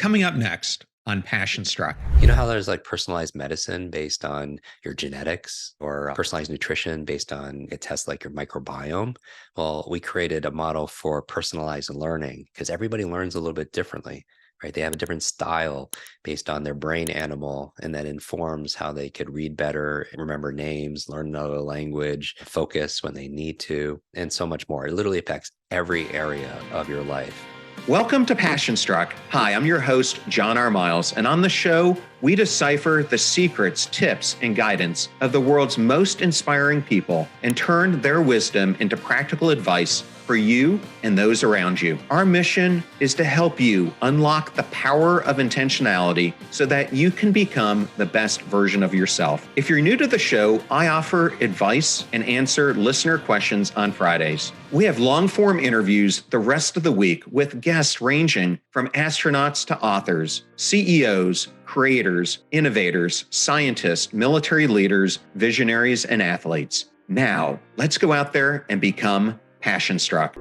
Coming up next on Passion Struck. You know how there's like personalized medicine based on your genetics or personalized nutrition based on a test like your microbiome? Well, we created a model for personalized learning because everybody learns a little bit differently, right? They have a different style based on their brain animal, and that informs how they could read better, remember names, learn another language, focus when they need to, and so much more. It literally affects every area of your life. Welcome to Passion Struck. Hi, I'm your host, John R. Miles, and on the show, we decipher the secrets, tips, and guidance of the world's most inspiring people and turn their wisdom into practical advice for you and those around you. Our mission is to help you unlock the power of intentionality so that you can become the best version of yourself. If you're new to the show, I offer advice and answer listener questions on Fridays. We have long-form interviews the rest of the week with guests ranging from astronauts to authors, CEOs, creators, innovators, scientists, military leaders, visionaries, and athletes. Now, let's go out there and become Passion Struck.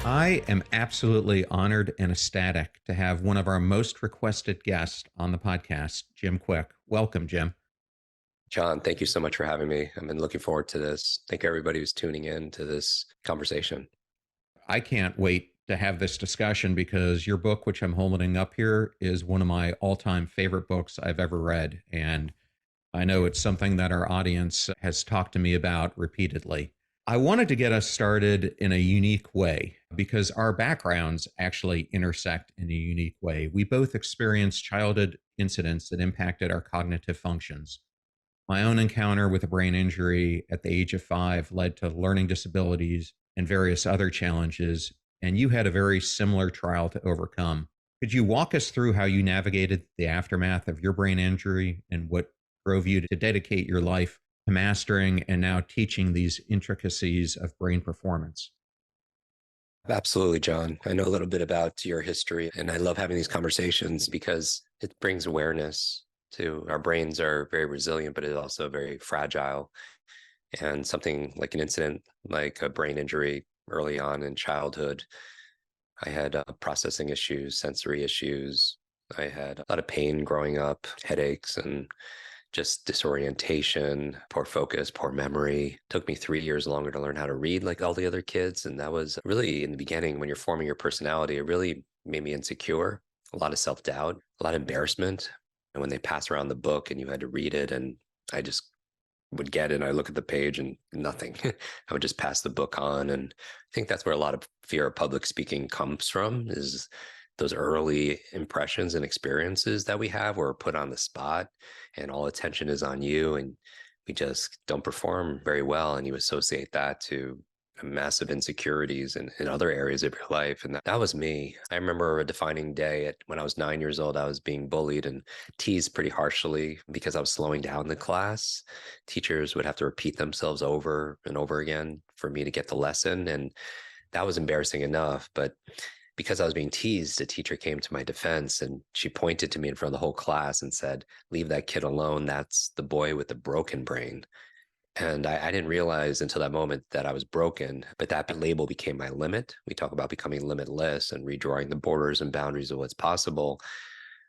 I am absolutely honored and ecstatic to have one of our most requested guests on the podcast, Jim Kwik. Welcome, Jim. John, thank you so much for having me. I've been looking forward to this. Thank everybody who's tuning in to this conversation. I can't wait to have this discussion because your book, which I'm holding up here, is one of my all-time favorite books I've ever read. And I know it's something that our audience has talked to me about repeatedly. I wanted to get us started in a unique way because our backgrounds actually intersect in a unique way. We both experienced childhood incidents that impacted our cognitive functions. My own encounter with a brain injury at the age of 5 led to learning disabilities and various other challenges, and you had a very similar trial to overcome. Could you walk us through how you navigated the aftermath of your brain injury and what drove you to dedicate your life to mastering and now teaching these intricacies of brain performance? Absolutely, John. I know a little bit about your history, and I love having these conversations because it brings awareness to our brains are very resilient, but it's also very fragile. And something like an incident, like a brain injury early on in childhood, I had processing issues, sensory issues. I had a lot of pain growing up, headaches, and just disorientation, poor focus, poor memory. Took me 3 years longer to learn how to read like all the other kids. And that was really in the beginning when you're forming your personality, it really made me insecure, a lot of self-doubt, a lot of embarrassment. And when they pass around the book and you had to read it, and I just would get it and I look at the page and nothing. I would just pass the book on. And I think that's where a lot of fear of public speaking comes from, is those early impressions and experiences that we have where we're put on the spot and all attention is on you and we just don't perform very well. And you associate that to massive insecurities in other areas of your life. And that was me. I remember a defining day when I was 9 years old. I was being bullied and teased pretty harshly because I was slowing down the class. Teachers would have to repeat themselves over and over again for me to get the lesson. And that was embarrassing enough. But because I was being teased, a teacher came to my defense and she pointed to me in front of the whole class and said, "Leave that kid alone. That's the boy with the broken brain." And I didn't realize until that moment that I was broken, but that label became my limit. We talk about becoming limitless and redrawing the borders and boundaries of what's possible.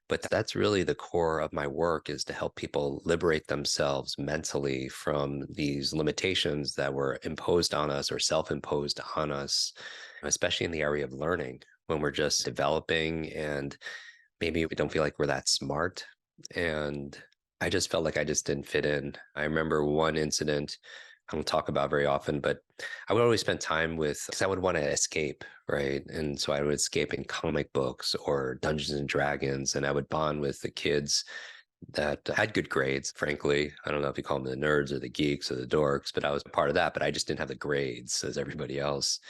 But that's really the core of my work, is to help people liberate themselves mentally from these limitations that were imposed on us or self-imposed on us, especially in the area of learning when we're just developing and maybe we don't feel like we're that smart. And I just felt like I just didn't fit in. I remember one incident I don't talk about very often, but I would always spend time with, because I would want to escape, right? And so I would escape in comic books or Dungeons and Dragons, and I would bond with the kids that had good grades, frankly. I don't know if you call them the nerds or the geeks or the dorks, but I was a part of that. But I just didn't have the grades as everybody else,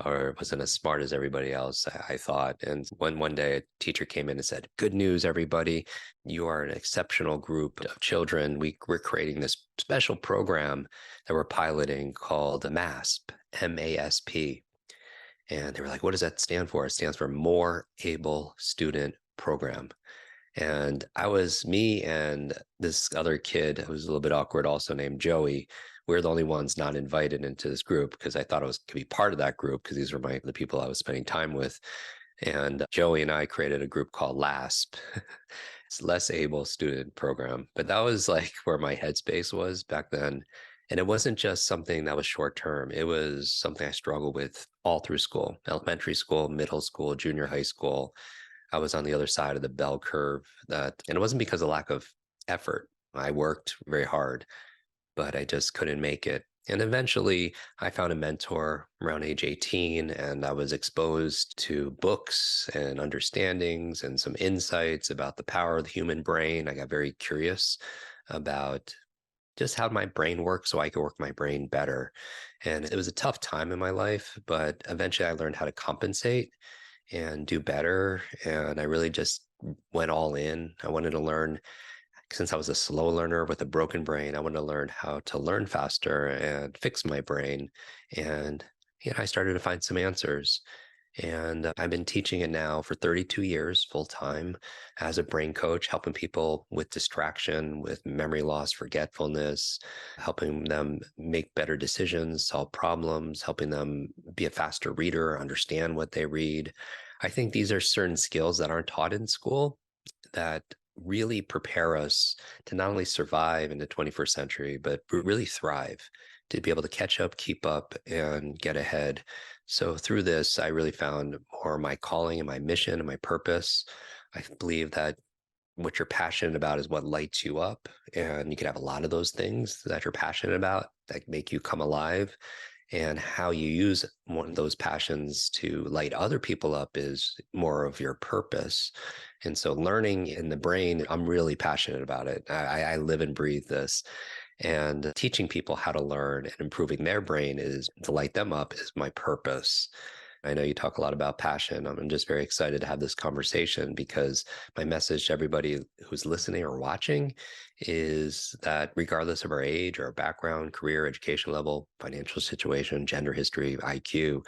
or wasn't as smart as everybody else, I thought. And one day a teacher came in and said, "Good news, everybody. You are an exceptional group of children. We're creating this special program that we're piloting called MASP, MASP." And they were like, "What does that stand for?" It stands for More Able Student Program. And I was me and this other kid who was a little bit awkward, also named Joey. we're the only ones not invited into this group because I thought I was could be part of that group because these were the people I was spending time with. And Joey and I created a group called LASP. It's Less Able Student Program. But that was like where my headspace was back then. And it wasn't just something that was short term. It was something I struggled with all through school, elementary school, middle school, junior high school. I was on the other side of the bell curve and it wasn't because of lack of effort. I worked very hard, but I just couldn't make it. And eventually I found a mentor around age 18, and I was exposed to books and understandings and some insights about the power of the human brain. I got very curious about just how my brain works so I could work my brain better. And it was a tough time in my life, but eventually I learned how to compensate and do better. And I really just went all in. I wanted to learn since I was a slow learner with a broken brain, I wanted to learn how to learn faster and fix my brain. And I started to find some answers. And I've been teaching it now for 32 years full time as a brain coach, helping people with distraction, with memory loss, forgetfulness, helping them make better decisions, solve problems, helping them be a faster reader, understand what they read. I think these are certain skills that aren't taught in school that really prepare us to not only survive in the 21st century, but really thrive, to be able to catch up, keep up, and get ahead. So through this, I really found more my calling and my mission and my purpose. I believe that what you're passionate about is what lights you up. And you can have a lot of those things that you're passionate about that make you come alive. And how you use one of those passions to light other people up is more of your purpose. And so learning in the brain, I'm really passionate about it. I live and breathe this. And teaching people how to learn and improving their brain is to light them up is my purpose. I know you talk a lot about passion. I'm just very excited to have this conversation because my message to everybody who's listening or watching is that regardless of our age or our background, career, education level, financial situation, gender history, IQ,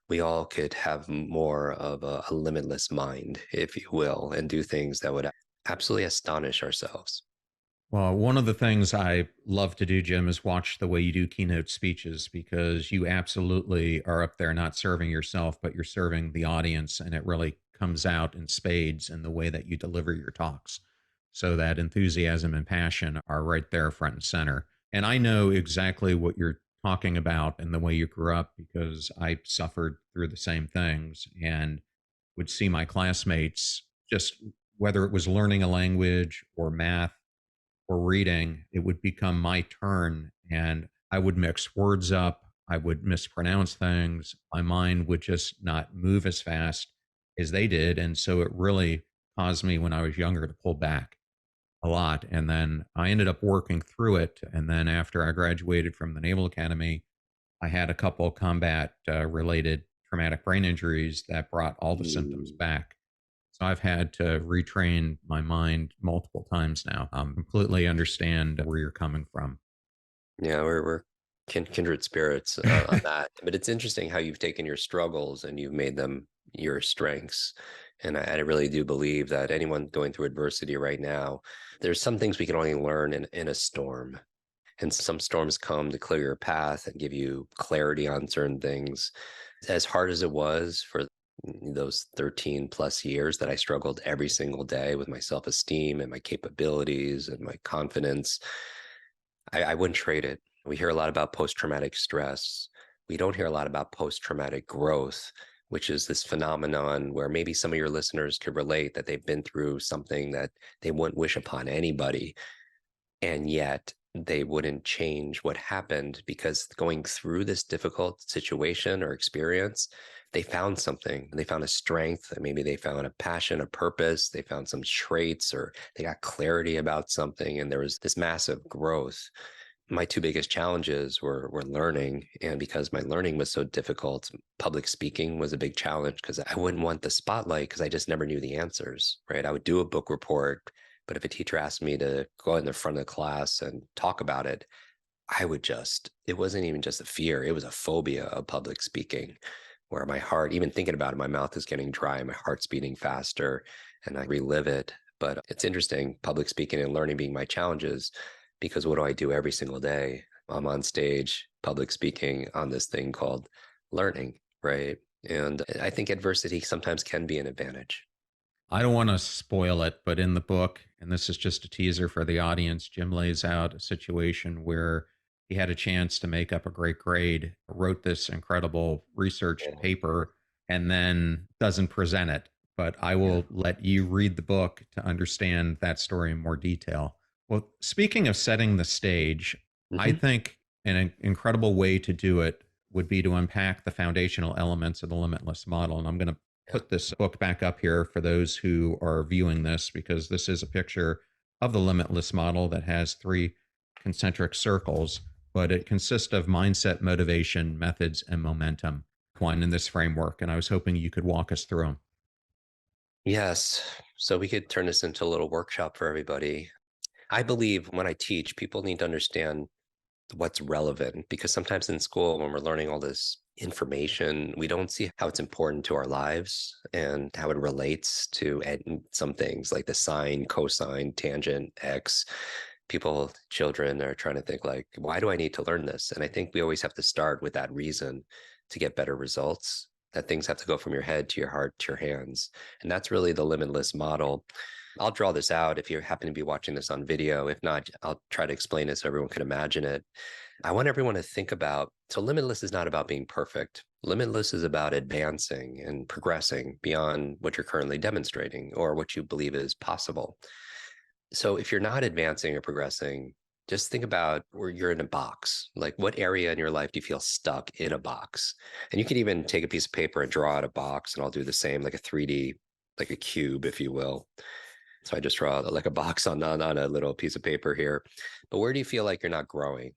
we all could have more of a limitless mind, if you will, and do things that would absolutely astonish ourselves. Well, one of the things I love to do, Jim, is watch the way you do keynote speeches because you absolutely are up there not serving yourself, but you're serving the audience. And it really comes out in spades in the way that you deliver your talks. So that enthusiasm and passion are right there front and center. And I know exactly what you're talking about and the way you grew up because I suffered through the same things and would see my classmates just whether it was learning a language or math or reading, it would become my turn and I would mix words up. I would mispronounce things. My mind would just not move as fast as they did. And so it really caused me when I was younger to pull back a lot. And then I ended up working through it. And then after I graduated from the Naval Academy, I had a couple of combat related traumatic brain injuries that brought all the symptoms Mm. back. So I've had to retrain my mind multiple times now. Completely understand where you're coming from. Yeah, we're kindred spirits on that. But it's interesting how you've taken your struggles and you've made them your strengths. And I really do believe that anyone going through adversity right now, there's some things we can only learn in a storm. And some storms come to clear your path and give you clarity on certain things. As hard as it was for those 13 plus years that I struggled every single day with my self esteem and my capabilities and my confidence, I wouldn't trade it. We hear a lot about post traumatic stress. We don't hear a lot about post traumatic growth, which is this phenomenon where maybe some of your listeners could relate that they've been through something that they wouldn't wish upon anybody. And yet they wouldn't change what happened because going through this difficult situation or experience, they found something. They found a strength. Maybe they found a passion, a purpose. They found some traits or they got clarity about something. And there was this massive growth. My two biggest challenges were learning. And because my learning was so difficult, public speaking was a big challenge because I wouldn't want the spotlight because I just never knew the answers, right? I would do a book report, but if a teacher asked me to go out in the front of the class and talk about it, it wasn't even just a fear, it was a phobia of public speaking where my heart, even thinking about it, my mouth is getting dry, my heart's beating faster, and I relive it. But it's interesting, public speaking and learning being my challenges, because what do I do every single day? I'm on stage, public speaking on this thing called learning, right? And I think adversity sometimes can be an advantage. I don't want to spoil it, but in the book, and this is just a teaser for the audience, Jim lays out a situation where he had a chance to make up a great grade, wrote this incredible research Yeah. paper, and then doesn't present it. But I Yeah. will let you read the book to understand that story in more detail. Well, speaking of setting the stage, I Hmm. think an incredible way to do it would be to unpack the foundational elements of the limitless model. And I'm going to Yeah. put this book back up here for those who are viewing this, because this is a picture of the limitless model that has three concentric circles, but it consists of mindset, motivation, methods, and momentum, one in this framework. And I was hoping you could walk us through them. Yes. So we could turn this into a little workshop for everybody. I believe when I teach, people need to understand what's relevant because sometimes in school, when we're learning all this information, we don't see how it's important to our lives and how it relates to some things like the sine, cosine, tangent, x. People, children are trying to think like, why do I need to learn this? And I think we always have to start with that reason to get better results. That things have to go from your head to your heart to your hands. And that's really the limitless model. I'll draw this out if you happen to be watching this on video. If not, I'll try to explain it so everyone can imagine it. I want everyone to think about, so limitless is not about being perfect. Limitless is about advancing and progressing beyond what you're currently demonstrating or what you believe is possible. So if you're not advancing or progressing, just think about where you're in a box. Like what area in your life do you feel stuck in a box? And you can even take a piece of paper and draw out a box, and I'll do the same, like a 3D, like a cube, if you will. So I just draw like a box on a little piece of paper here. But where do you feel like you're not growing?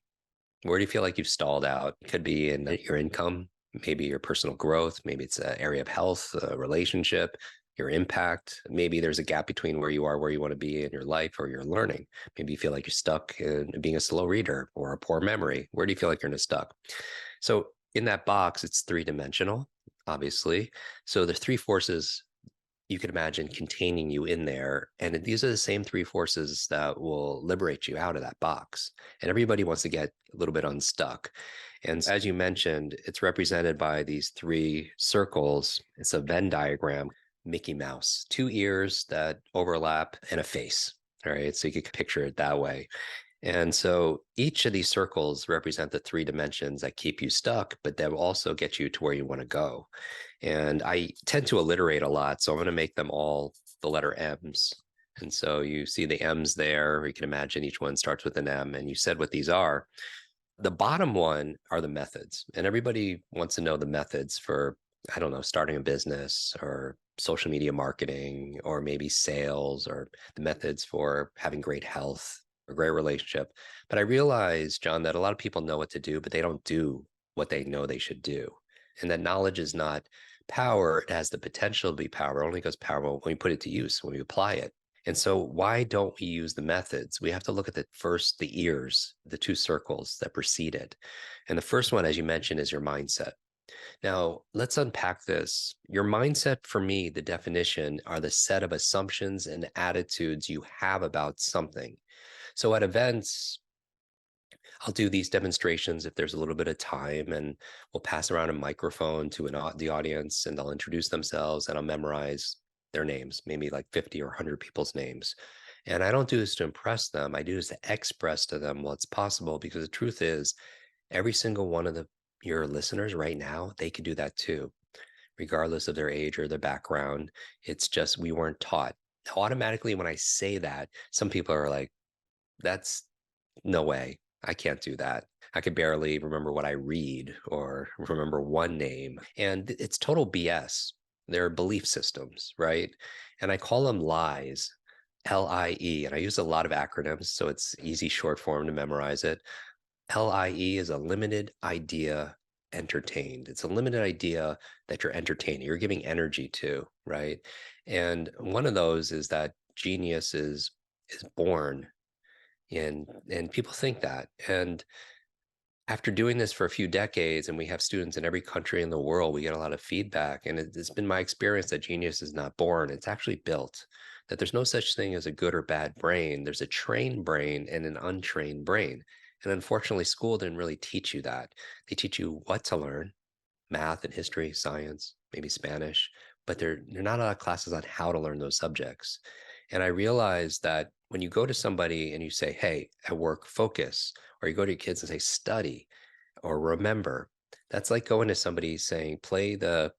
Where do you feel like you've stalled out? It could be in your income, maybe your personal growth, maybe it's an area of health, a relationship, your impact. Maybe there's a gap between where you are, where you want to be in your life or your learning. Maybe you feel like you're stuck in being a slow reader or a poor memory. Where do you feel like you're stuck? So in that box, it's three-dimensional, obviously. So the three forces you could imagine containing you in there. And these are the same three forces that will liberate you out of that box. And everybody wants to get a little bit unstuck. And as you mentioned, it's represented by these three circles. It's a Venn diagram, Mickey Mouse, two ears that overlap and a face. All right. So you could picture it that way. And so each of these circles represent the three dimensions that keep you stuck, but that will also get you to where you want to go. And I tend to alliterate a lot, so I'm going to make them all the letter M's. And so you see the M's there. You can imagine each one starts with an M, and you said what these are. The bottom one are the methods, and everybody wants to know the methods for, I don't know, starting a business or social media marketing, or maybe sales, or the methods for having great health, a great relationship. But I realize, John, that a lot of people know what to do, but they don't do what they know they should do. And that knowledge is not power. It has the potential to be power. It only goes powerful when we put it to use, when we apply it. And so why don't we use the methods? We have to look at the ears, the two circles that precede it. And the first one, as you mentioned, is your mindset. Now, let's unpack this. Your mindset, for me, the definition are the set of assumptions and attitudes you have about something. So at events, I'll do these demonstrations if there's a little bit of time, and we'll pass around a microphone to the audience, and they'll introduce themselves, and I'll memorize their names, maybe like 50 or 100 people's names. And I don't do this to impress them. I do this to express to them what's possible, because the truth is, every single one of your listeners right now, they could do that too, regardless of their age or their background. It's just we weren't taught. Automatically, when I say that, some people are like, that's no way. I can't do that. I could barely remember what I read or remember one name. And it's total BS. They're belief systems, right? And I call them lies, LIE. And I use a lot of acronyms, so it's easy short form to memorize it. LIE is a limited idea entertained. It's a limited idea that you're entertaining, you're giving energy to, right? And one of those is that genius is born, and people think that. And after doing this for a few decades, and we have students in every country in the world, we get a lot of feedback. And it's been my experience that genius is not born, it's actually built. That there's no such thing as a good or bad brain. There's a trained brain and an untrained brain. And unfortunately, school didn't really teach you that. They teach you what to learn, math and history, science, maybe Spanish, but there are not a lot of classes on how to learn those subjects. And I realized that when you go to somebody and you say, hey, at work, focus, or you go to your kids and say, study or remember, that's like going to somebody saying, play the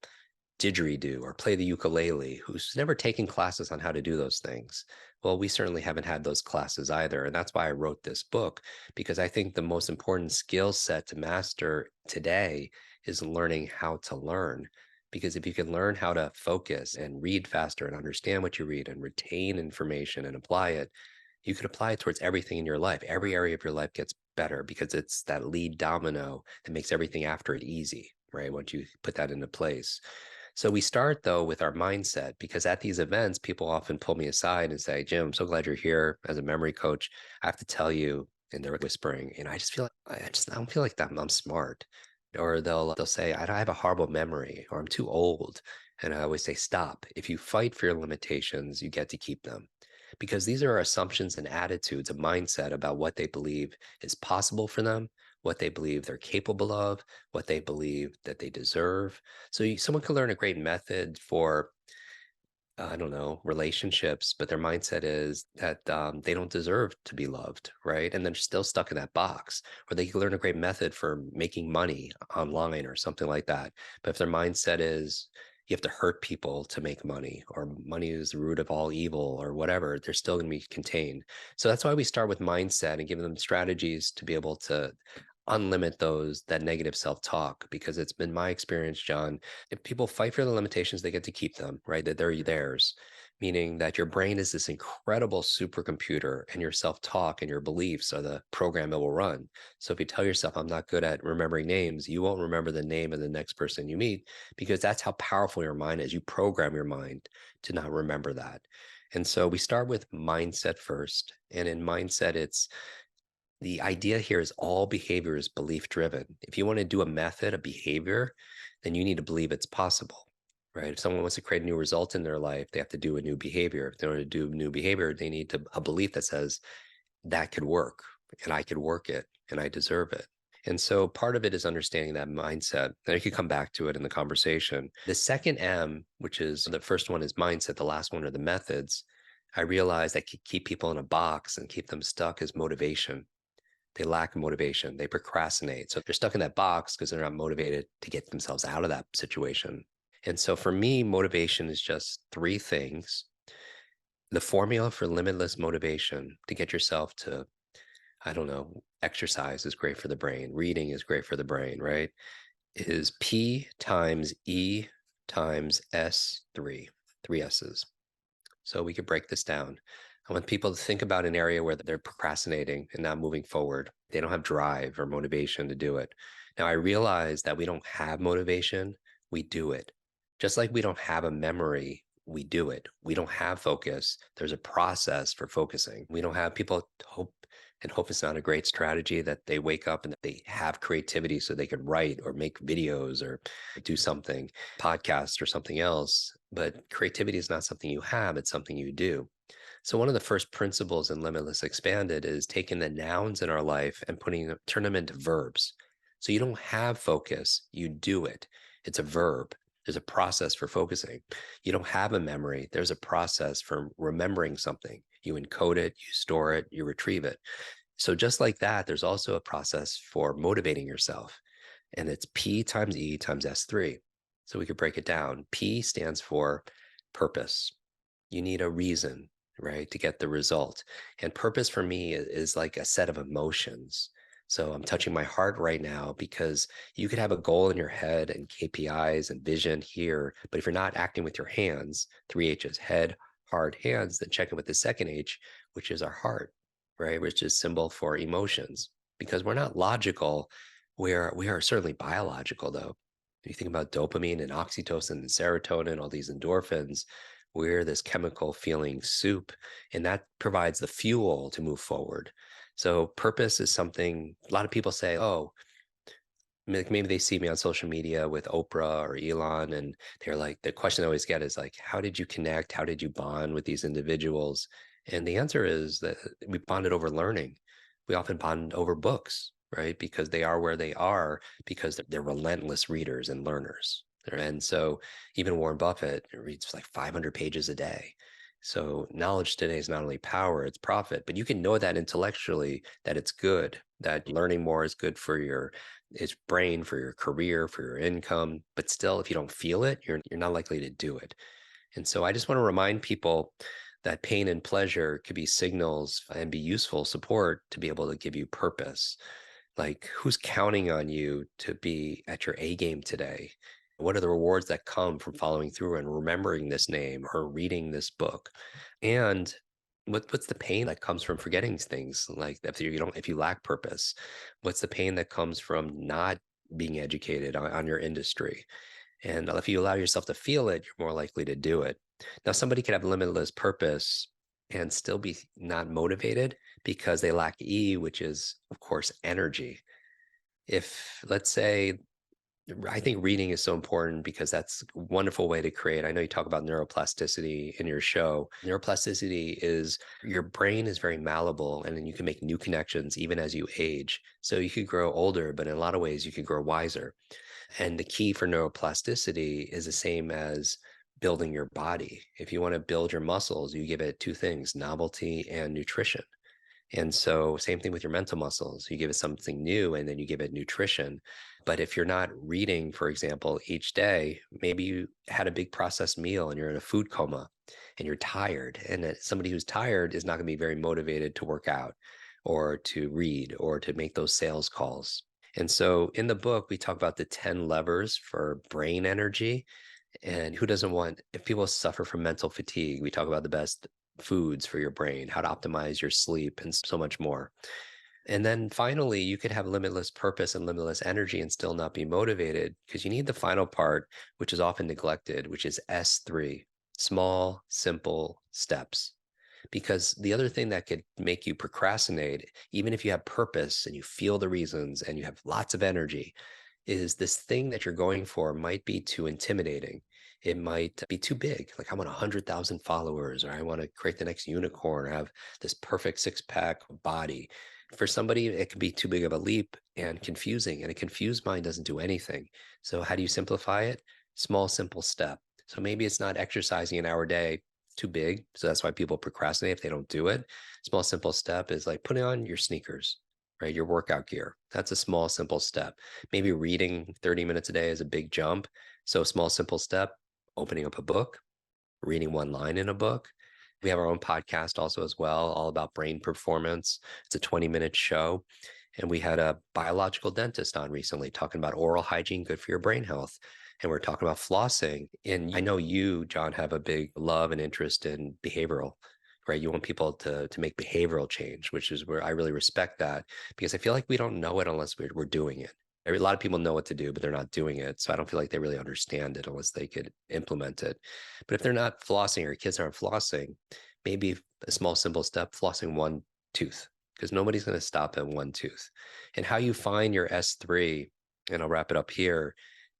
didgeridoo or play the ukulele, who's never taken classes on how to do those things. Well, we certainly haven't had those classes either. And that's why I wrote this book, because I think the most important skill set to master today is learning how to learn. Because if you can learn how to focus and read faster and understand what you read and retain information and apply it, you could apply it towards everything in your life. Every area of your life gets better because it's that lead domino that makes everything after it easy, right? Once you put that into place. So we start though with our mindset, because at these events, people often pull me aside and say, Jim, I'm so glad you're here as a memory coach. I have to tell you, and they're whispering, and I just feel like I don't feel like that I'm smart. Or they'll say, I have a horrible memory, or I'm too old. And I always say, stop. If you fight for your limitations, you get to keep them. Because these are assumptions and attitudes, a mindset about what they believe is possible for them, what they believe they're capable of, what they believe that they deserve. So someone could learn a great method for, I don't know, relationships, but their mindset is that they don't deserve to be loved, right? And they're still stuck in that box. Or they could learn a great method for making money online or something like that. But if their mindset is, you have to hurt people to make money, or money is the root of all evil, or whatever, they're still going to be contained. So that's why we start with mindset and give them strategies to be able to unlimit that negative self-talk, because it's been my experience, John, if people fight for the limitations, they get to keep them, right? That they're theirs, meaning that your brain is this incredible supercomputer, and your self-talk and your beliefs are the program it will run. So if you tell yourself, I'm not good at remembering names, you won't remember the name of the next person you meet, because that's how powerful your mind is. You program your mind to not remember that. And so we start with mindset first. And in mindset, the idea here is all behavior is belief driven. If you want to do a method, a behavior, then you need to believe it's possible, right? If someone wants to create a new result in their life, they have to do a new behavior. If they want to do a new behavior, they need a belief that says that could work, and I could work it, and I deserve it. And so part of it is understanding that mindset. And I could come back to it in the conversation. The second M, which is the first one is mindset, the last one are the methods. I realized that could keep people in a box and keep them stuck is motivation. They lack motivation. They procrastinate. So they're stuck in that box because they're not motivated to get themselves out of that situation. And so for me, motivation is just three things. The formula for limitless motivation to get yourself to, I don't know, exercise is great for the brain. Reading is great for the brain, right? Is P times E times S3, three S's. So we could break this down. I want people to think about an area where they're procrastinating and not moving forward. They don't have drive or motivation to do it. Now, I realize that we don't have motivation, we do it. Just like we don't have a memory, we do it. We don't have focus. There's a process for focusing. We don't have people hope, and hope is not a great strategy, that they wake up and they have creativity so they can write or make videos or do something, podcast or something else. But creativity is not something you have, it's something you do. So one of the first principles in Limitless Expanded is taking the nouns in our life and turn them into verbs. So you don't have focus, you do it. It's a verb. There's a process for focusing. You don't have a memory. There's a process for remembering something. You encode it, you store it, you retrieve it. So just like that, there's also a process for motivating yourself. And it's P times E times S3. So we could break it down. P stands for purpose. You need a reason, right, to get the result. And purpose for me is like a set of emotions. So I'm touching my heart right now, because you could have a goal in your head and KPIs and vision here, but if you're not acting with your hands, three H's, head, heart, hands, then check it with the second H, which is our heart, right, which is symbol for emotions. Because we're not logical, we are certainly biological though. If you think about dopamine and oxytocin and serotonin, all these endorphins, we're this chemical feeling soup, and that provides the fuel to move forward. So purpose is something a lot of people say, oh, maybe they see me on social media with Oprah or Elon, and they're like, the question I always get is like, how did you connect? How did you bond with these individuals? And the answer is that we bonded over learning. We often bond over books, right? Because they are where they are, because they're relentless readers and learners. And so even Warren Buffett reads like 500 pages a day. So knowledge today is not only power, it's profit, but you can know that intellectually that it's good, that learning more is good for your brain, for your career, for your income. But still, if you don't feel it, you're not likely to do it. And so I just want to remind people that pain and pleasure could be signals and be useful support to be able to give you purpose. Like, who's counting on you to be at your A game today? What are the rewards that come from following through and remembering this name or reading this book? And what's the pain that comes from forgetting things? Like, if you lack purpose, what's the pain that comes from not being educated on your industry? And if you allow yourself to feel it, you're more likely to do it. Now, somebody could have limitless purpose and still be not motivated because they lack E, which is, of course, energy. If, let's say, I think reading is so important because that's a wonderful way to create. I know you talk about neuroplasticity in your show. Neuroplasticity is your brain is very malleable, and then you can make new connections even as you age. So you could grow older, but in a lot of ways, you could grow wiser. And the key for neuroplasticity is the same as building your body. If you want to build your muscles, you give it two things: novelty and nutrition. And so, same thing with your mental muscles. You give it something new and then you give it nutrition. But if you're not reading, for example, each day, maybe you had a big processed meal and you're in a food coma and you're tired. And somebody who's tired is not going to be very motivated to work out or to read or to make those sales calls. And so in the book, we talk about the 10 levers for brain energy. And who doesn't want, if people suffer from mental fatigue, we talk about the best foods for your brain, how to optimize your sleep, and so much more. And then finally, you could have limitless purpose and limitless energy and still not be motivated because you need the final part, which is often neglected, which is S3, small, simple steps. Because the other thing that could make you procrastinate, even if you have purpose and you feel the reasons and you have lots of energy, is this thing that you're going for might be too intimidating. It might be too big. Like, I want 100,000 followers, or I want to create the next unicorn, or have this perfect six-pack body. For somebody, it can be too big of a leap and confusing, and a confused mind doesn't do anything. So how do you simplify it? Small, simple step. So maybe it's not exercising an hour a day, too big. So that's why people procrastinate if they don't do it. Small, simple step is like putting on your sneakers, right? Your workout gear. That's a small, simple step. Maybe reading 30 minutes a day is a big jump. So, small, simple step, opening up a book, reading one line in a book. We have our own podcast also as well, all about brain performance. It's a 20-minute show. And we had a biological dentist on recently talking about oral hygiene, good for your brain health. And we're talking about flossing. And I know you, John, have a big love and interest in behavioral, right? You want people to make behavioral change, which is where I really respect that because I feel like we don't know it unless we're doing it. A lot of people know what to do, but they're not doing it. So I don't feel like they really understand it unless they could implement it. But if they're not flossing or kids aren't flossing, maybe a small, simple step, flossing one tooth, because nobody's going to stop at one tooth. And how you find your S3, and I'll wrap it up here.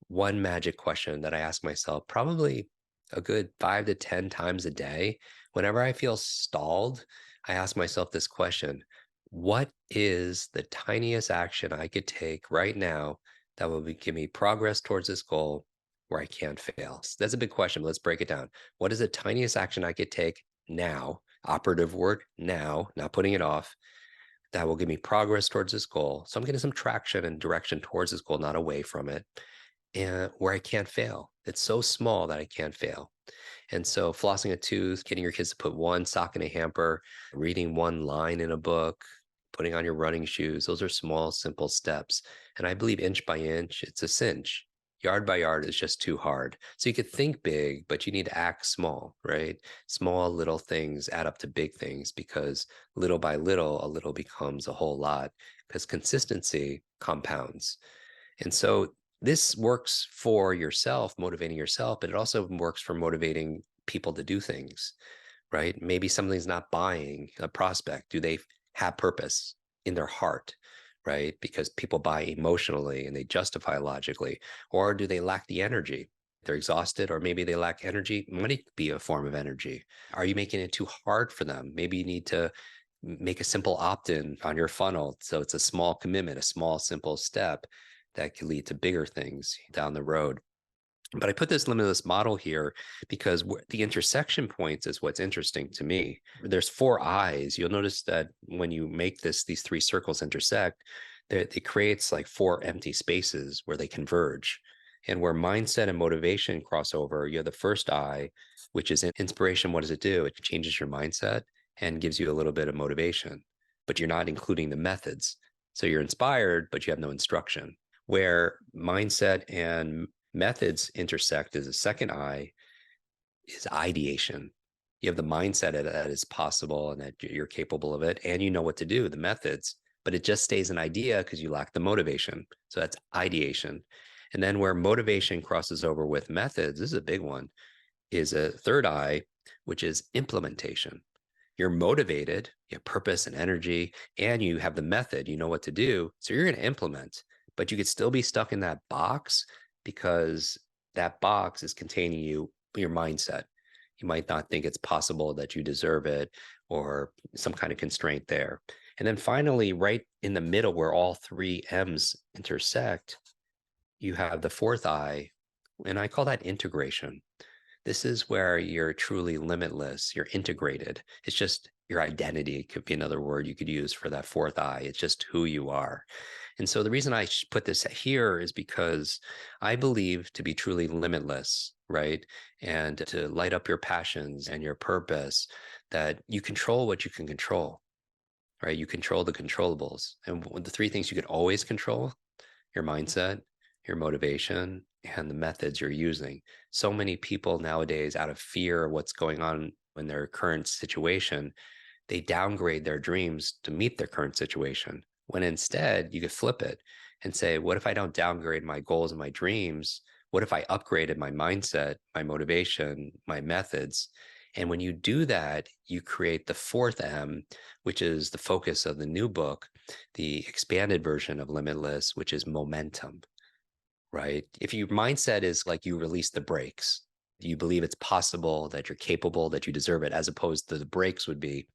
One magic question that I ask myself probably a good 5 to 10 times a day. Whenever I feel stalled, I ask myself this question: what is the tiniest action I could take right now that will give me progress towards this goal where I can't fail? So that's a big question, but let's break it down. What is the tiniest action I could take now? Operative word now, not putting it off, that will give me progress towards this goal. So I'm getting some traction and direction towards this goal, not away from it, and where I can't fail. It's so small that I can't fail. And so flossing a tooth, getting your kids to put one sock in a hamper, reading one line in a book, putting on your running shoes, those are small, simple steps. And I believe inch by inch, it's a cinch. Yard by yard is just too hard. So you could think big, but you need to act small, right? Small little things add up to big things because little by little, a little becomes a whole lot because consistency compounds. And so this works for yourself, motivating yourself, but it also works for motivating people to do things, right? Maybe something's not buying a prospect. Do they have purpose in their heart, right? Because people buy emotionally and they justify logically. Or do they lack the energy? They're exhausted, or maybe they lack energy. Money could be a form of energy. Are you making it too hard for them? Maybe you need to make a simple opt-in on your funnel. So it's a small commitment, a small, simple step that can lead to bigger things down the road. But I put this limitless model here because the intersection points is what's interesting to me. There's four eyes. You'll notice that when you make these three circles intersect, it creates like four empty spaces where they converge. And where mindset and motivation cross over, you have the first eye, which is inspiration. What does it do? It changes your mindset and gives you a little bit of motivation, but you're not including the methods. So you're inspired, but you have no instruction. Where mindset and methods intersect is a second eye is ideation. You have the mindset that it's possible and that you're capable of it, and you know what to do, the methods, but it just stays an idea because you lack the motivation. So that's ideation. And then where motivation crosses over with methods, this is a big one, is a third eye, which is implementation. You're motivated, you have purpose and energy, and you have the method, you know what to do. So you're going to implement, but you could still be stuck in that box because that box is containing your mindset. You might not think it's possible that you deserve it or some kind of constraint there. And then finally, right in the middle where all three M's intersect, you have the fourth eye, and I call that integration. This is where you're truly limitless, you're integrated. It's just your identity could be another word you could use for that fourth eye. It's just who you are. And so the reason I put this here is because I believe to be truly limitless, right? And to light up your passions and your purpose, that you control what you can control, right? You control the controllables. And the three things you could always control: your mindset, your motivation, and the methods you're using. So many people nowadays, out of fear of what's going on in their current situation, they downgrade their dreams to meet their current situation. When instead, you could flip it and say, what if I don't downgrade my goals and my dreams? What if I upgraded my mindset, my motivation, my methods? And when you do that, you create the fourth M, which is the focus of the new book, the expanded version of Limitless, which is momentum, right? If your mindset is like you release the brakes, you believe it's possible, that you're capable, that you deserve it, as opposed to the brakes would be,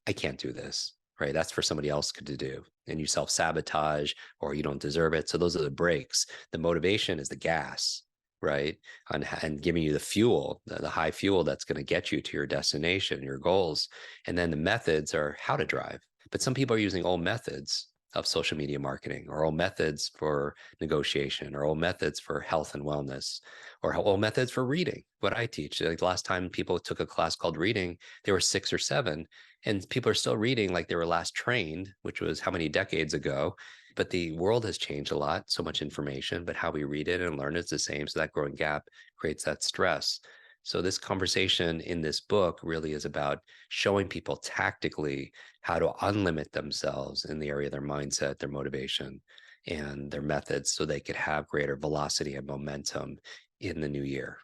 I can't do this, right? That's for somebody else to do. And you self-sabotage or you don't deserve it. So those are the brakes. The motivation is the gas, right? And giving you the fuel, the high fuel that's going to get you to your destination, your goals. And then the methods are how to drive. But some people are using old methods of social media marketing, or old methods for negotiation, or old methods for health and wellness, or old methods for reading. What I teach, like the last time people took a class called reading, they were 6 or 7, and people are still reading like they were last trained, which was how many decades ago. But the world has changed a lot, so much information, but how we read it and learn it's the same. So that growing gap creates that stress. So this conversation in this book really is about showing people tactically how to unlimit themselves in the area of their mindset, their motivation, and their methods so they could have greater velocity and momentum in the new year.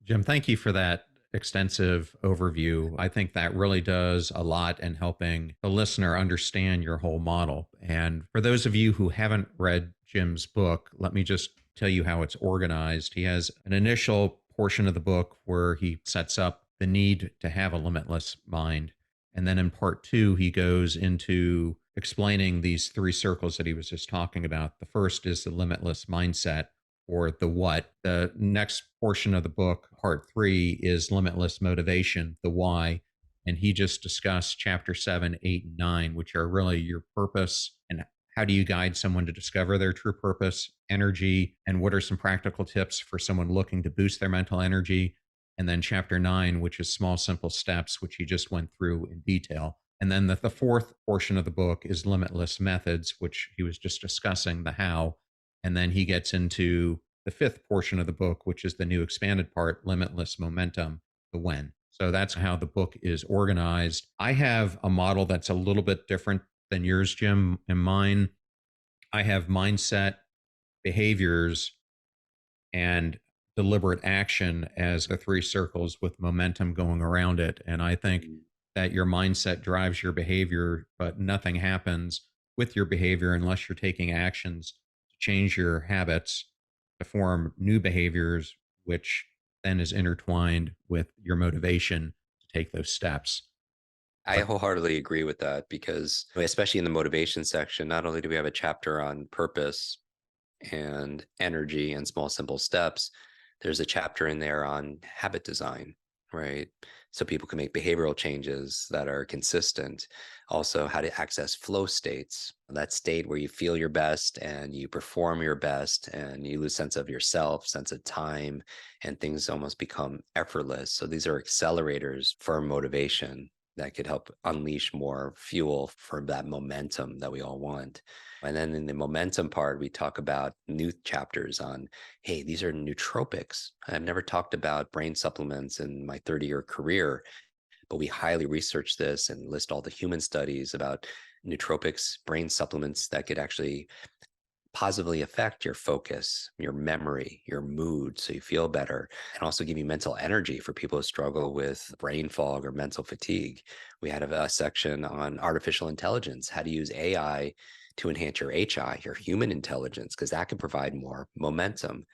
Jim, thank you for that extensive overview. I think that really does a lot in helping the listener understand your whole model. And for those of you who haven't read Jim's book, let me just tell you how it's organized. He has an initial portion of the book where he sets up the need to have a limitless mind. And then in part two, he goes into explaining these three circles that he was just talking about. The first is the limitless mindset, or the what. The next portion of the book, part three, is limitless motivation, the why. And he just discussed chapter 7, 8, and 9, which are really your purpose and how do you guide someone to discover their true purpose, energy, and what are some practical tips for someone looking to boost their mental energy. And then chapter 9, which is small, simple steps, which he just went through in detail. And then the fourth portion of the book is limitless methods, which he was just discussing the how. And then he gets into the fifth portion of the book, which is the new expanded part, limitless momentum, the when. So that's how the book is organized. I have a model that's a little bit different than yours, Jim. In mine, I have mindset, behaviors, and deliberate action as the three circles with momentum going around it. And I think that your mindset drives your behavior, but nothing happens with your behavior unless you're taking actions to change your habits to form new behaviors, which then is intertwined with your motivation to take those steps. I wholeheartedly agree with that because, especially in the motivation section, not only do we have a chapter on purpose and energy and small, simple steps, there's a chapter in there on habit design, right? So people can make behavioral changes that are consistent. Also, how to access flow states, that state where you feel your best and you perform your best and you lose sense of yourself, sense of time, and things almost become effortless. So these are accelerators for motivation that could help unleash more fuel for that momentum that we all want. And then in the momentum part, we talk about new chapters on, hey, these are nootropics. I've never talked about brain supplements in my 30-year career, but we highly research this and list all the human studies about nootropics, brain supplements that could actually positively affect your focus, your memory, your mood, so you feel better, and also give you mental energy for people who struggle with brain fog or mental fatigue. We had a section on artificial intelligence, how to use AI to enhance your HI, your human intelligence, because that can provide more momentum.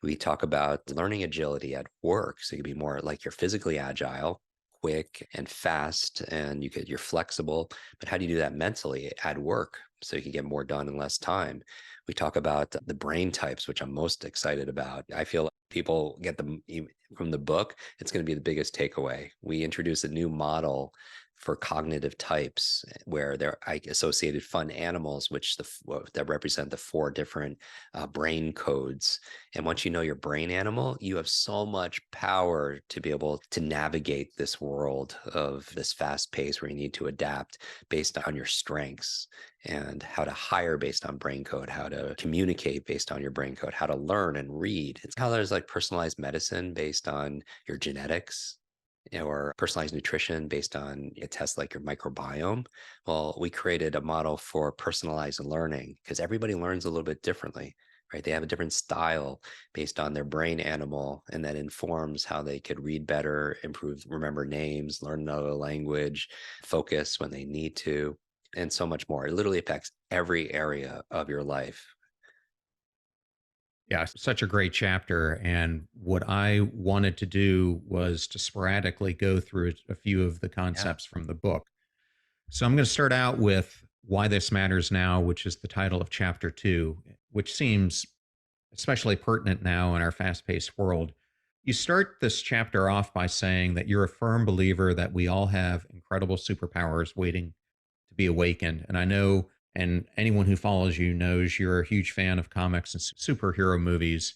We talk about learning agility at work, so you can be more like you're physically agile, quick and fast, and you're flexible. But how do you do that mentally at work so you can get more done in less time? We talk about the brain types, which I'm most excited about. I feel people get them from the book. It's going to be the biggest takeaway. We introduce a new model for cognitive types where I associated fun animals, which that represent the four different brain codes. And once you know your brain animal, you have so much power to be able to navigate this world of this fast pace where you need to adapt based on your strengths, and how to hire based on brain code, how to communicate based on your brain code, how to learn and read. It's how there's like personalized medicine based on your genetics, or personalized nutrition based on a test like your microbiome. Well, we created a model for personalized learning because everybody learns a little bit differently, right? They have a different style based on their brain animal, and that informs how they could read better, improve, remember names, learn another language, focus when they need to, and so much more. It literally affects every area of your life. Yeah, such a great chapter. And what I wanted to do was to sporadically go through a few of the Yeah. concepts from the book. So I'm going to start out with Why This Matters Now, which is the title of chapter 2, which seems especially pertinent now in our fast paced world. You start this chapter off by saying that you're a firm believer that we all have incredible superpowers waiting to be awakened. And I know, and anyone who follows you knows you're a huge fan of comics and superhero movies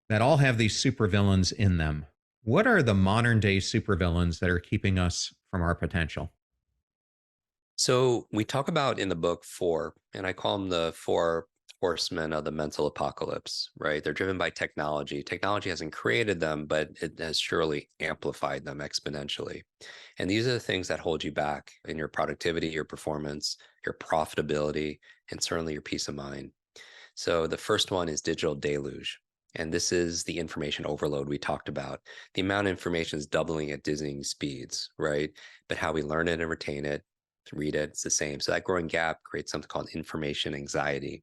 that all have these supervillains in them. What are the modern day supervillains that are keeping us from our potential? So we talk about in the book four, and I call them the four horsemen of the mental apocalypse, right? They're driven by technology. Technology hasn't created them, but it has surely amplified them exponentially. And these are the things that hold you back in your productivity, your performance, your profitability, and certainly your peace of mind. So the first one is digital deluge. And this is the information overload we talked about. The amount of information is doubling at dizzying speeds, right? But how we learn it and retain it, read it, it's the same. So that growing gap creates something called information anxiety.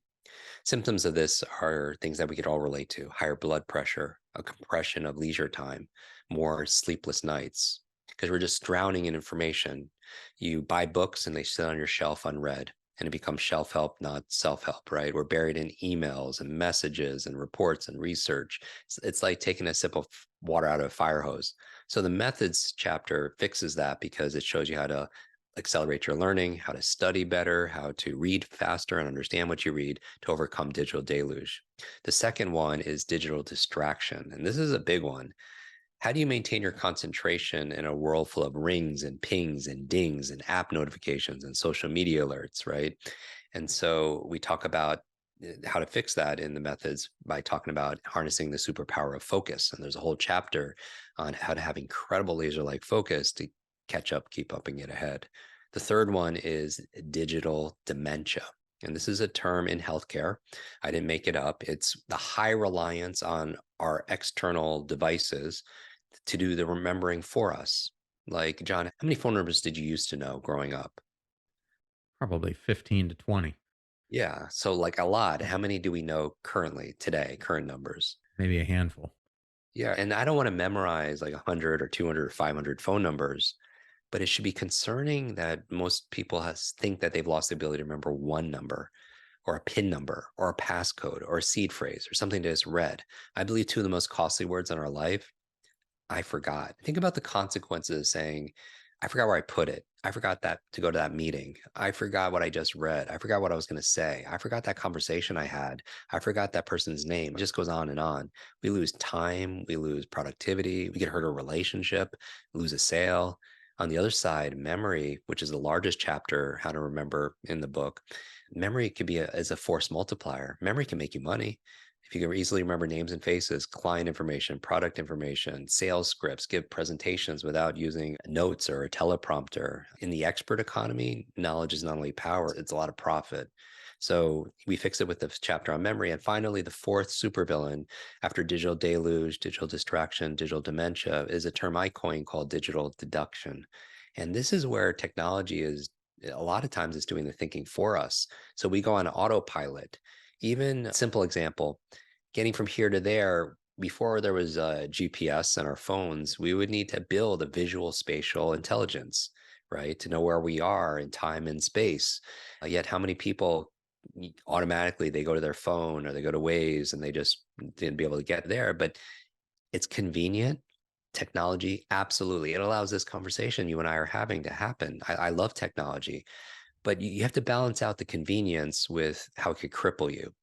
Symptoms of this are things that we could all relate to: higher blood pressure, a compression of leisure time, more sleepless nights, because we're just drowning in information. You buy books and they sit on your shelf unread, and it becomes shelf help, not self help, right? We're buried in emails and messages and reports and research. It's like taking a sip of water out of a fire hose. So the methods chapter fixes that because it shows you how to accelerate your learning, how to study better, how to read faster and understand what you read to overcome digital deluge. The second one is digital distraction. And this is a big one. How do you maintain your concentration in a world full of rings and pings and dings and app notifications and social media alerts, right? And so we talk about how to fix that in the methods by talking about harnessing the superpower of focus. And there's a whole chapter on how to have incredible laser like focus to catch up, keep up, and get ahead. The third one is digital dementia. And this is a term in healthcare. I didn't make it up. It's the high reliance on our external devices to do the remembering for us. Like, John, how many phone numbers did you used to know growing up? Probably 15 to 20, Yeah. So, like a lot. How many do we know currently, today, current numbers? maybe a handful. Yeah. And I don't want to memorize like 100 or 200 or 500 phone numbers, but it should be concerning that most people think that they've lost the ability to remember one number or a PIN number or a passcode or a seed phrase or something they just read. I believe two of the most costly words in our life, I forgot. Think about the consequences of saying, I forgot where I put it. I forgot that to go to that meeting. I forgot what I just read. I forgot what I was going to say. I forgot that conversation I had. I forgot that person's name. It just goes on and on. We lose time. We lose productivity. We get hurt a relationship, lose a sale. On the other side, memory, which is the largest chapter, how to remember in the book, memory could be as a force multiplier. Memory can make you money. If you can easily remember names and faces, client information, product information, sales scripts, give presentations without using notes or a teleprompter. In the expert economy, knowledge is not only power, it's a lot of profit. So we fix it with the chapter on memory. And finally, the fourth supervillain after digital deluge, digital distraction, digital dementia is a term I coined called digital deduction. And this is where technology is a lot of times it's doing the thinking for us. So we go on autopilot. Even a simple example, getting from here to there, before there was GPS on our phones, we would need to build a visual spatial intelligence, right? To know where we are in time and space. Yet how many people automatically they go to their phone or they go to Waze and they just didn't be able to get there, but it's convenient. Technology, absolutely. It allows this conversation you and I are having to happen. I love technology, but you have to balance out the convenience with how it could cripple you.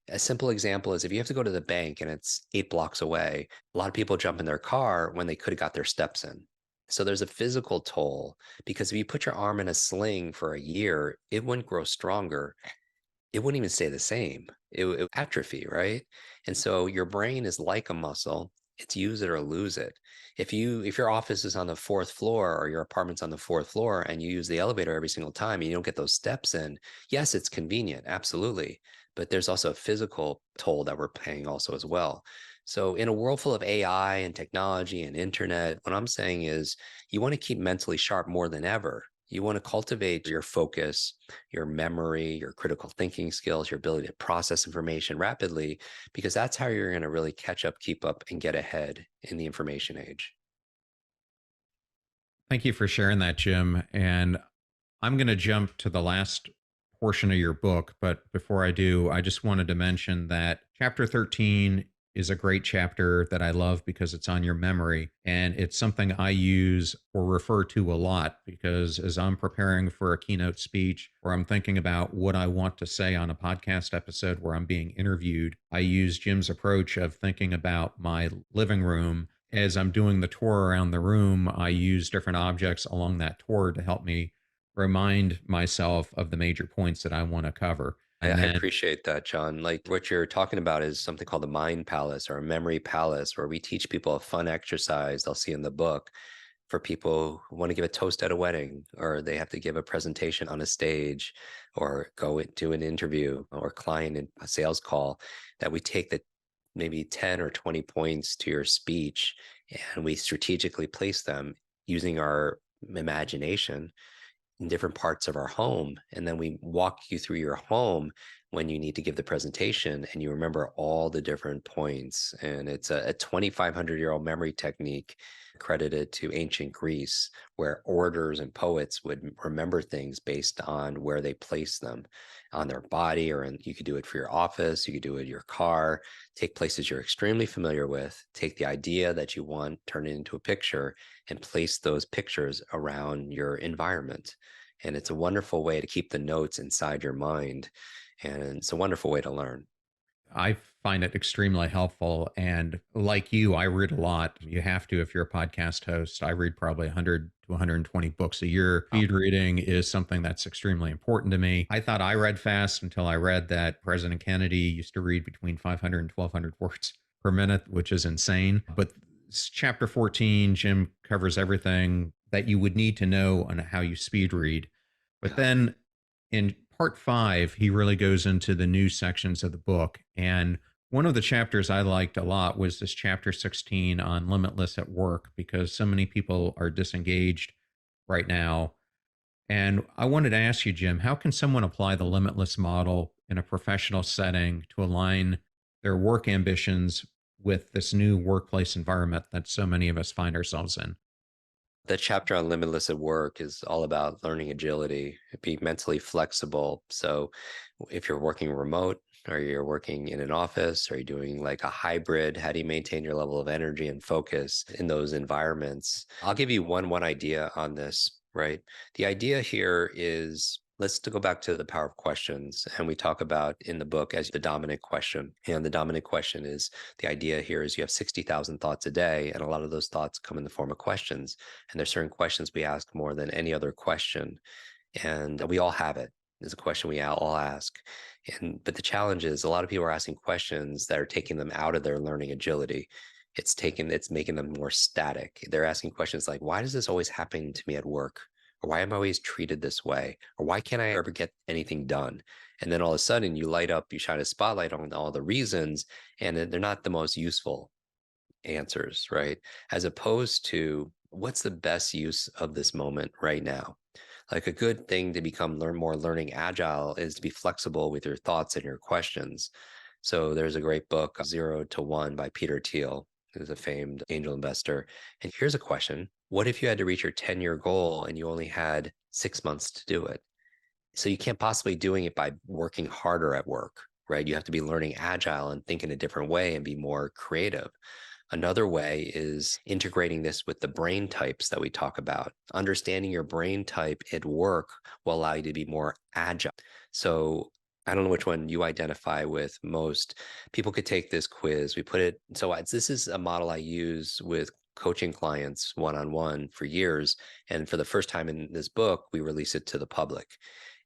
A simple example is if you have to go to the bank and it's 8 blocks away, a lot of people jump in their car when they could have got their steps in. So there's a physical toll because if you put your arm in a sling for a year, it wouldn't grow stronger. It wouldn't even stay the same. It would atrophy, right? And so your brain is like a muscle. It's use it or lose it. If your office is on the fourth floor or your apartment's on the fourth floor and you use the elevator every single time and you don't get those steps in, yes, it's convenient, absolutely. But there's also a physical toll that we're paying also as well. So in a world full of AI and technology and internet, what I'm saying is you want to keep mentally sharp more than ever. You want to cultivate your focus, your memory, your critical thinking skills, your ability to process information rapidly, because that's how you're going to really catch up, keep up, and get ahead in the information age. Thank you for sharing that, Jim. And I'm going to jump to the last portion of your book. But before I do, I just wanted to mention that chapter 13 is a great chapter that I love because it's on your memory. And it's something I use or refer to a lot because as I'm preparing for a keynote speech or I'm thinking about what I want to say on a podcast episode where I'm being interviewed, I use Jim's approach of thinking about my living room. As I'm doing the tour around the room, I use different objects along that tour to help me remind myself of the major points that I want to cover. And I then, appreciate that, John. Like what you're talking about is something called the mind palace or a memory palace, where we teach people a fun exercise they'll see in the book for people who want to give a toast at a wedding, or they have to give a presentation on a stage, or go do an interview or client in a sales call, that we take the maybe 10 or 20 points to your speech and we strategically place them using our imagination in different parts of our home. And then we walk you through your home when you need to give the presentation and you remember all the different points. And it's a 2,500-year-old memory technique credited to ancient Greece, where orators and poets would remember things based on where they placed them on their body, or you could do it for your office, you could do it in your car, take places you're extremely familiar with, take the idea that you want, turn it into a picture, and place those pictures around your environment. And it's a wonderful way to keep the notes inside your mind. And it's a wonderful way to learn. I find it extremely helpful. And like you, I read a lot. You have to if you're a podcast host. I read probably 100 to 120 books a year. Wow. Speed reading is something that's extremely important to me. I thought I read fast until I read that President Kennedy used to read between 500 and 1,200 words per minute, which is insane. But chapter 14, Jim covers everything that you would need to know on how you speed read. But then in part 5, he really goes into the new sections of the book. And one of the chapters I liked a lot was this chapter 16 on limitless at work, because so many people are disengaged right now. And I wanted to ask you, Jim, how can someone apply the limitless model in a professional setting to align their work ambitions with this new workplace environment that so many of us find ourselves in? The chapter on limitless at work is all about learning agility, be mentally flexible. So if you're working remote or you're working in an office or you're doing like a hybrid, how do you maintain your level of energy and focus in those environments? I'll give you one idea on this, right? The idea here is, let's to go back to the power of questions. And we talk about in the book as the dominant question. And the dominant question is, the idea here is you have 60,000 thoughts a day, and a lot of those thoughts come in the form of questions. And there's certain questions we ask more than any other question. And we all have it. It's a question we all ask. But the challenge is a lot of people are asking questions that are taking them out of their learning agility. It's making them more static. They're asking questions like, why does this always happen to me at work? Or why am I always treated this way? Or why can't I ever get anything done? And then all of a sudden you light up, you shine a spotlight on all the reasons, and they're not the most useful answers, right? As opposed to what's the best use of this moment right now? Like a good thing to become more learning agile is to be flexible with your thoughts and your questions. So there's a great book, Zero to One by Peter Thiel, who's a famed angel investor. And here's a question. What if you had to reach your 10-year goal and you only had 6 months to do it? So you can't possibly doing it by working harder at work, right? You have to be learning agile and think in a different way and be more creative. Another way is integrating this with the brain types that we talk about. Understanding your brain type at work will allow you to be more agile. So I don't know which one you identify with most. People could take this quiz. We put it, so this is a model I use with coaching clients one-on-one for years. And for the first time in this book, we release it to the public.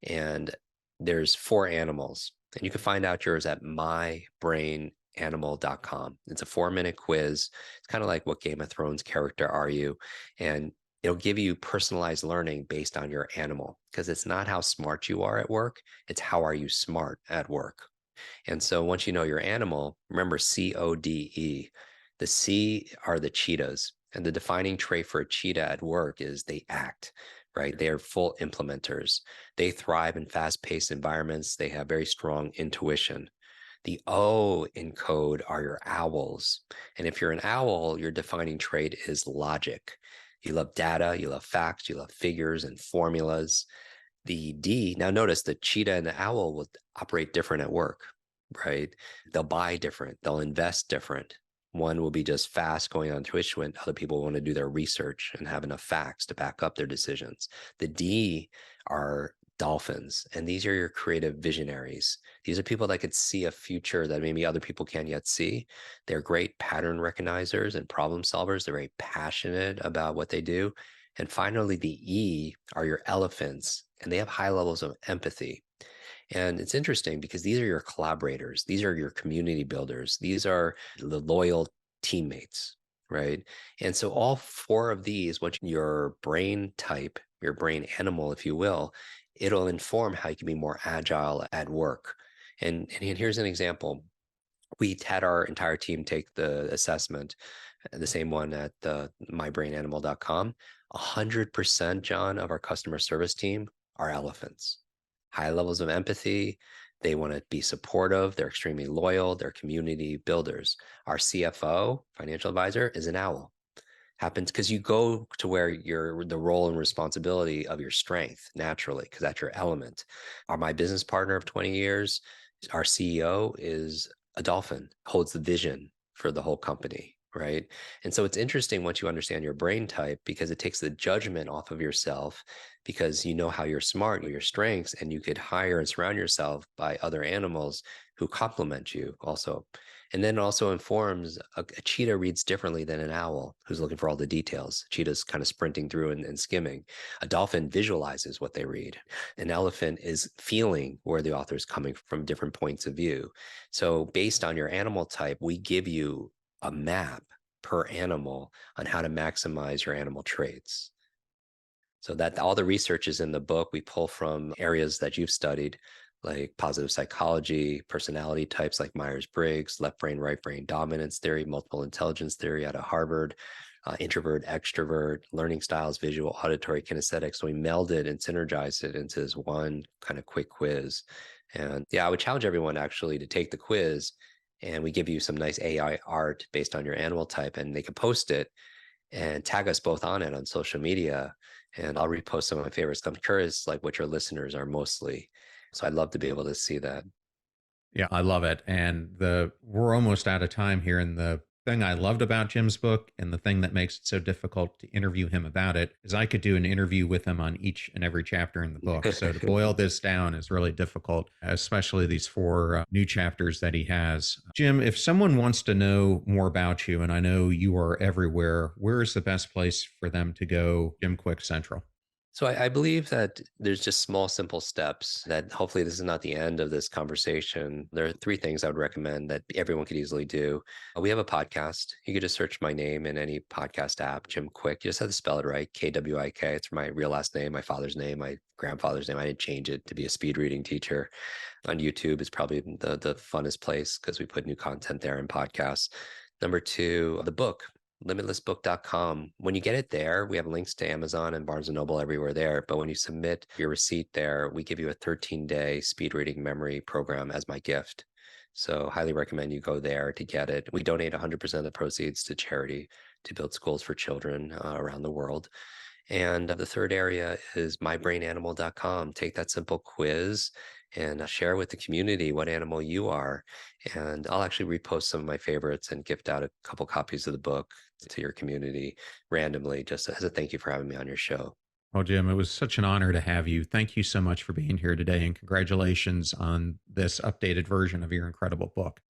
And there's 4 animals. And you can find out yours at mybrainanimal.com. It's a 4-minute quiz. It's kind of like, what Game of Thrones character are you? And it'll give you personalized learning based on your animal, because it's not how smart you are at work, it's how are you smart at work. And so once you know your animal, remember CODE. The C are the cheetahs. And the defining trait for a cheetah at work is they act, right? They are full implementers. They thrive in fast-paced environments. They have very strong intuition. The O in code are your owls. And if you're an owl, your defining trait is logic. You love data, you love facts, you love figures and formulas. The D, now notice the cheetah and the owl will operate different at work, right? They'll buy different, they'll invest different. One will be just fast going on intuition. Other people want to do their research and have enough facts to back up their decisions. The D are dolphins, and these are your creative visionaries. These are people that could see a future that maybe other people can't yet see. They're great pattern recognizers and problem solvers. They're very passionate about what they do. And finally, the E are your elephants, and they have high levels of empathy. And it's interesting because these are your collaborators, these are your community builders, these are the loyal teammates, right? And so all 4 of these, what your brain type, your brain animal, if you will, it'll inform how you can be more agile at work. And here's an example. We had our entire team take the assessment, the same one at the mybrainanimal.com. 100%, John, of our customer service team are elephants. High levels of empathy. They want to be supportive. They're extremely loyal. They're community builders. Our CFO, financial advisor, is an owl. Happens because you go to where you're the role and responsibility of your strength naturally, because that's your element. My business partner of 20 years, our CEO is a dolphin, holds the vision for the whole company, right? And so it's interesting once you understand your brain type, because it takes the judgment off of yourself, because you know how you're smart, your strengths, and you could hire and surround yourself by other animals who complement you also. And then also informs a cheetah reads differently than an owl who's looking for all the details. Cheetah's kind of sprinting through and skimming. A dolphin visualizes what they read. An elephant is feeling where the author is coming from different points of view. So based on your animal type, we give you a map per animal on how to maximize your animal traits. So that all the research is in the book. We pull from areas that you've studied, like positive psychology, personality types like Myers-Briggs, left brain, right brain dominance theory, multiple intelligence theory out of Harvard, introvert, extrovert, learning styles, visual, auditory, kinesthetic. So we meld it and synergize it into this one kind of quick quiz. And yeah, I would challenge everyone actually to take the quiz, and we give you some nice AI art based on your animal type, and they can post it. and tag us both on it on social media. And I'll repost some of my favorites. I'm curious, like what your listeners are mostly. So I'd love to be able to see that. Yeah, I love it. And we're almost out of time here. And the thing I loved about Jim's book and the thing that makes it so difficult to interview him about it is I could do an interview with him on each and every chapter in the book. So to boil this down is really difficult, especially these four new chapters that he has. Jim, if someone wants to know more about you, and I know you are everywhere, where is the best place for them to go? Jim Kwik Central. So I believe that there's just small, simple steps that hopefully this is not the end of this conversation. There are three things I would recommend that everyone could easily do. We have a podcast. You could just search my name in any podcast app, Jim Kwik. You just have to spell it right, Kwik. It's my real last name, my father's name, my grandfather's name. I didn't change it to be a speed reading teacher. On YouTube is probably the funnest place because we put new content there in podcasts. Number two, the book. Limitlessbook.com. When you get it there, we have links to Amazon and Barnes & Noble everywhere there. But when you submit your receipt there, we give you a 13-day speed reading memory program as my gift. So highly recommend you go there to get it. We donate 100% of the proceeds to charity to build schools for children around the world. And the third area is mybrainanimal.com. Take that simple quiz and share with the community what animal you are. And I'll actually repost some of my favorites and gift out a couple copies of the book to your community randomly, just as a thank you for having me on your show. Well, Jim, it was such an honor to have you. Thank you so much for being here today, and congratulations on this updated version of your incredible book.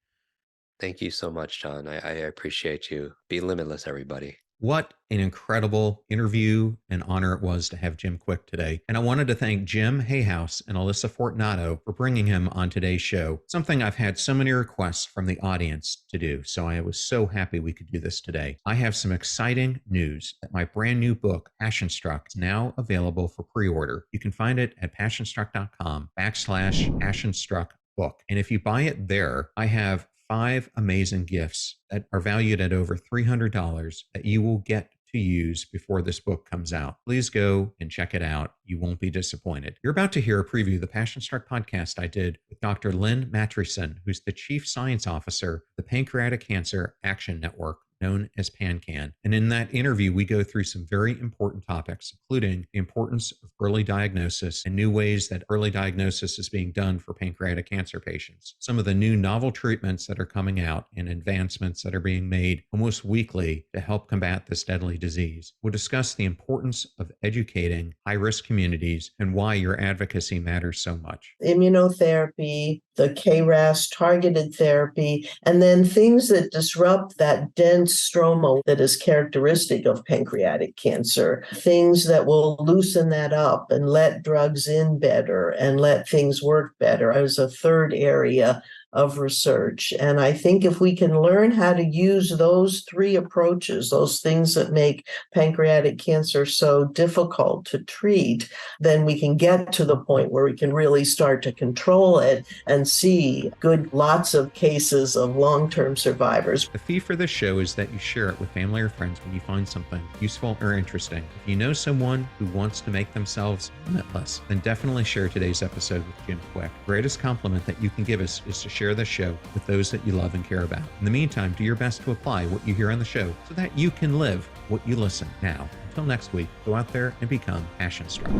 Thank you so much, John. I appreciate you. Be limitless, everybody. What an incredible interview and honor it was to have Jim Kwik today. And I wanted to thank Jim Hayhouse and Alyssa Fortunato for bringing him on today's show, something I've had so many requests from the audience to do. So I was so happy we could do this today. I have some exciting news that my brand new book, Passion Struck, is now available for pre-order. You can find it at passionstruck.com/passionstruck book. And if you buy it there, I have 5 amazing gifts that are valued at over $300 that you will get to use before this book comes out. Please go and check it out. You won't be disappointed. You're about to hear a preview of the Passion Struck podcast I did with Dr. Lynn Matreson, who's the Chief Science Officer of the Pancreatic Cancer Action Network, known as PanCan. And in that interview, we go through some very important topics, including the importance of early diagnosis and new ways that early diagnosis is being done for pancreatic cancer patients, some of the new novel treatments that are coming out and advancements that are being made almost weekly to help combat this deadly disease. We'll discuss the importance of educating high-risk communities and why your advocacy matters so much. Immunotherapy, the KRAS targeted therapy, and then things that disrupt that dense stroma that is characteristic of pancreatic cancer, things that will loosen that up and let drugs in better and let things work better as a third area of research. And I think if we can learn how to use those three approaches, those things that make pancreatic cancer so difficult to treat, then we can get to the point where we can really start to control it and see lots of cases of long-term survivors. The fee for this show is that you share it with family or friends when you find something useful or interesting. If you know someone who wants to make themselves limitless, then definitely share today's episode with Jim Kwik. The greatest compliment that you can give us is to share this show with those that you love and care about. In the meantime, do your best to apply what you hear on the show so that you can live what you listen. Now, until next week, go out there and become passion struck.